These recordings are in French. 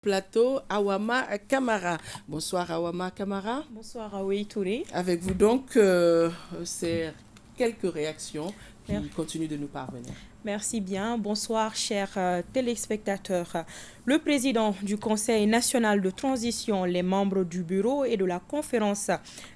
Plateau, Awama Kamara. Bonsoir Awama Kamara. Bonsoir Aoui Touré. Avec vous donc, c'est quelques réactions qui continuent de nous parvenir. Merci bien. Bonsoir chers téléspectateurs. Le président du Conseil national de transition, les membres du bureau et de la conférence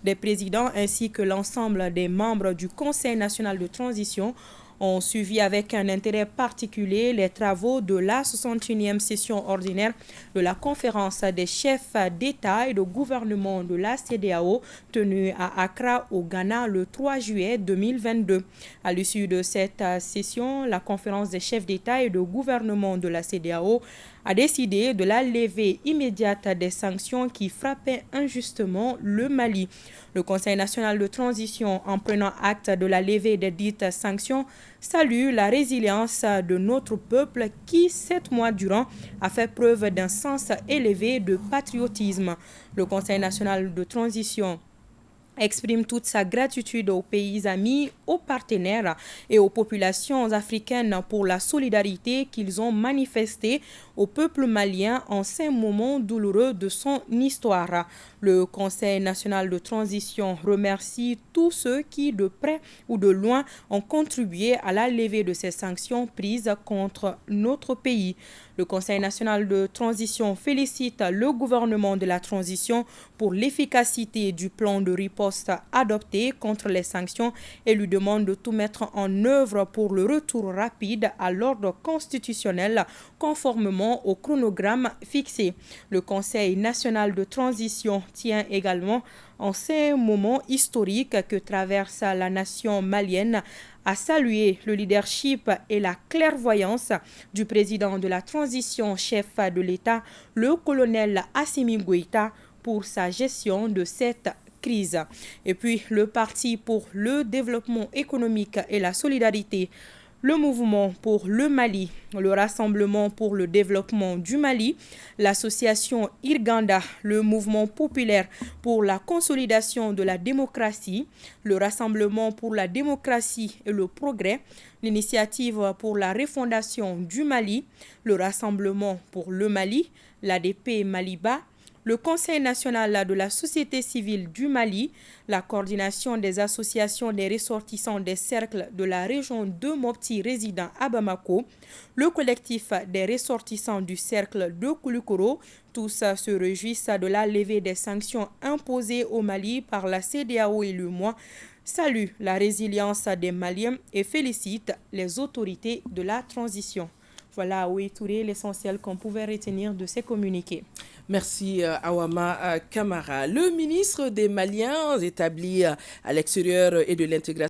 des présidents ainsi que l'ensemble des membres du Conseil national de transition ont suivi avec un intérêt particulier les travaux de la 61e session ordinaire de la conférence des chefs d'État et de gouvernement de la CEDEAO tenue à Accra au Ghana le 3 juillet 2022. À l'issue de cette session, la conférence des chefs d'État et de gouvernement de la CEDEAO a décidé de la levée immédiate des sanctions qui frappaient injustement le Mali. Le Conseil national de transition, en prenant acte de la levée des dites sanctions, salue la résilience de notre peuple qui, 7 mois durant, a fait preuve d'un sens élevé de patriotisme. Le Conseil national de transition exprime toute sa gratitude aux pays amis, aux partenaires et aux populations africaines pour la solidarité qu'ils ont manifestée au peuple malien en ces moments douloureux de son histoire. Le Conseil national de transition remercie tous ceux qui, de près ou de loin, ont contribué à la levée de ces sanctions prises contre notre pays. Le Conseil national de transition félicite le gouvernement de la transition pour l'efficacité du plan de riposte adopté contre les sanctions et lui demande de tout mettre en œuvre pour le retour rapide à l'ordre constitutionnel conformément au chronogramme fixé. Le Conseil national de transition tient également en ces moments historiques que traverse la nation malienne à saluer le leadership et la clairvoyance du président de la transition, chef de l'État, le colonel Assimi Goïta, pour sa gestion de cette crise. Et puis, le Parti pour le développement économique et la solidarité, le mouvement pour le Mali, le Rassemblement pour le développement du Mali, l'association Irganda, le mouvement populaire pour la consolidation de la démocratie, le Rassemblement pour la démocratie et le progrès, l'initiative pour la refondation du Mali, le Rassemblement pour le Mali, l'ADP Maliba, le Conseil national de la société civile du Mali, la coordination des associations des ressortissants des cercles de la région de Mopti résidant à Bamako, le collectif des ressortissants du cercle de Koulikoro, tous se réjouissent de la levée des sanctions imposées au Mali par la CEDEAO et l'UEMOA, saluent la résilience des Maliens et félicitent les autorités de la transition. Voilà, oui, Touré, l'essentiel qu'on pouvait retenir de ces communiqués. Merci Awama Kamara. Le ministre des Maliens établi à l'extérieur et de l'intégration